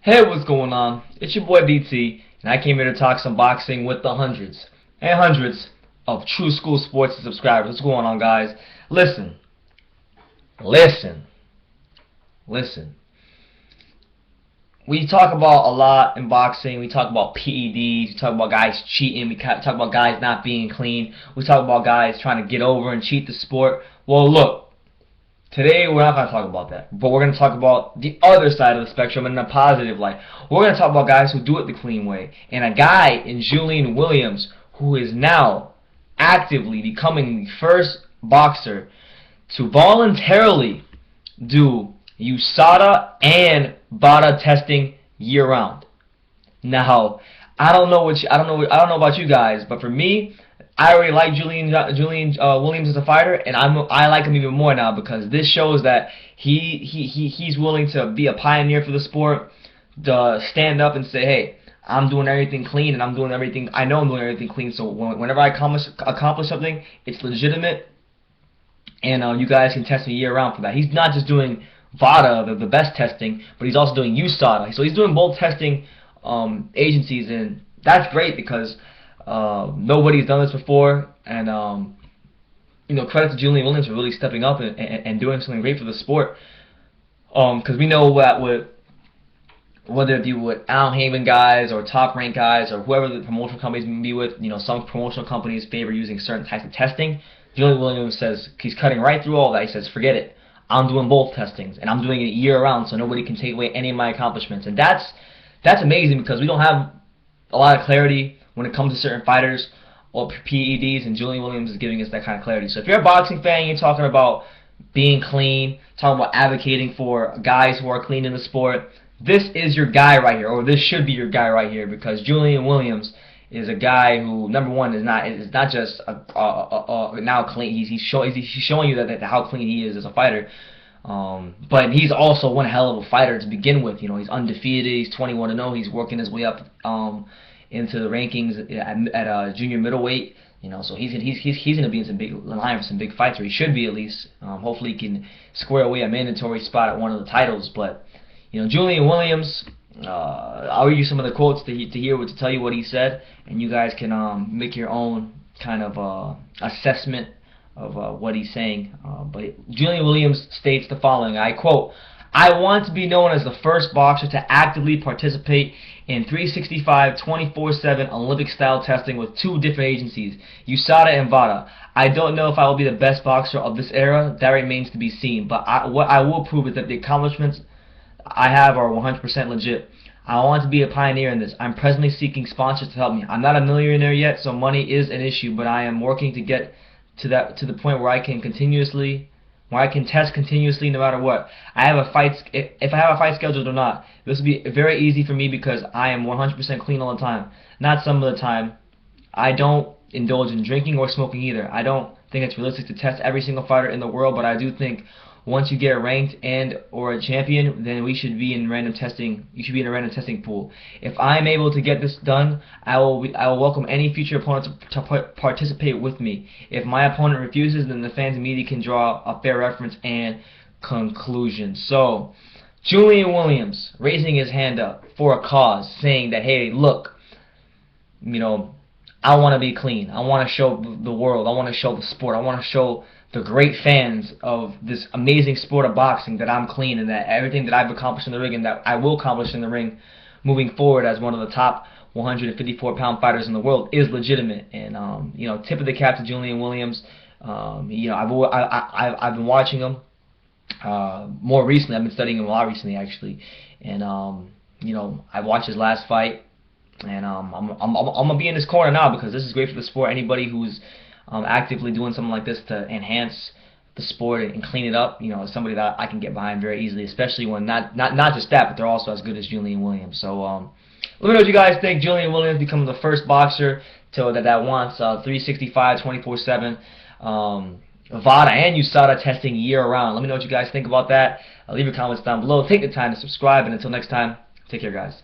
Hey, what's going on? It's your boy BT, and I came here to talk some boxing with the hundreds and hundreds of true school sports subscribers. What's going on, guys? Listen, listen, listen. We talk about a lot in boxing. We talk about PEDs. We talk about guys cheating. We talk about guys not being clean. We talk about guys trying to get over and cheat the sport. Well, look. Today, we're not going to talk about that, but we're going to talk about the other side of the spectrum in a positive light. We're going to talk about guys who do it the clean way, and a guy in Julian Williams who is now actively becoming the first boxer to voluntarily do USADA and VADA testing year-round. Now, I don't know about you guys, but for me, I already like Julian Williams as a fighter, and I like him even more now because this shows that he's willing to be a pioneer for the sport, to stand up and say, hey, I'm doing everything clean, and I'm doing everything. I know I'm doing everything clean. So whenever I accomplish something, it's legitimate, and you guys can test me year round for that. He's not just doing VADA, the best testing, but he's also doing USADA. So he's doing both testing agencies, and that's great because nobody's done this before, and credit to Julian Williams for really stepping up and doing something great for the sport. Because we know that whether it be with Al Heyman guys or top rank guys or whoever the promotional companies may be with, some promotional companies favor using certain types of testing. Julian Williams says he's cutting right through all that. He says, forget it. I'm doing both testings, and I'm doing it year round, so nobody can take away any of my accomplishments. And that's amazing because we don't have a lot of clarity when it comes to certain fighters or PEDs, and Julian Williams is giving us that kind of clarity. So if you're a boxing fan, you're talking about being clean, talking about advocating for guys who are clean in the sport, this is your guy right here, or this should be your guy right here, because Julian Williams is a guy who, number one, is not just now clean. He's showing you that how clean he is as a fighter. But he's also one hell of a fighter to begin with. He's undefeated. He's 21-0. He's working his way up into the rankings at junior middleweight. So he's going to be in some big line for some big fights, or he should be at least. Hopefully, he can square away a mandatory spot at one of the titles. But Julian Williams, I'll read you some of the quotes to tell you what he said, and you guys can make your own kind of assessment of what he's saying. But Julian Williams states the following, I quote, "I want to be known as the first boxer to actively participate in 365 24/7 Olympic-style testing with two different agencies, USADA and VADA. I don't know if I will be the best boxer of this era. That remains to be seen. But what I will prove is that the accomplishments I have are 100% legit. I want to be a pioneer in this. I'm presently seeking sponsors to help me. I'm not a millionaire yet, so money is an issue, but I am working to get to the point where I can test continuously no matter what. I have a fight if I have a fight scheduled or not. This will be very easy for me because I am 100% clean all the time. Not some of the time. I don't indulge in drinking or smoking either. I don't think it's realistic to test every single fighter in the world, but I do think once you get ranked and or a champion, then we should be in random testing. You should be in a random testing pool. If I'm able to get this done, I will welcome any future opponents to participate with me. If my opponent refuses, then the fans and media can draw a fair reference and conclusion." So, Julian Williams raising his hand up for a cause, saying that, hey, look, I want to be clean. I want to show the world. I want to show the sport. I want to show the great fans of this amazing sport of boxing that I'm clean, and that everything that I've accomplished in the ring and that I will accomplish in the ring moving forward as one of the top 154-pound fighters in the world is legitimate. And tip of the cap to Julian Williams. I've been watching him more recently. I've been studying him a lot recently, actually, and I watched his last fight, and I'm gonna be in his corner now because this is great for the sport. Anybody who's actively doing something like this to enhance the sport and clean it up, is somebody that I can get behind very easily, especially when not just that, but they're also as good as Julian Williams. So let me know what you guys think. Julian Williams becoming the first boxer that wants 365 24/7 VADA and USADA testing year-round. Let me know what you guys think about that. Leave your comments down below. Take the time to subscribe, and until next time, take care, guys.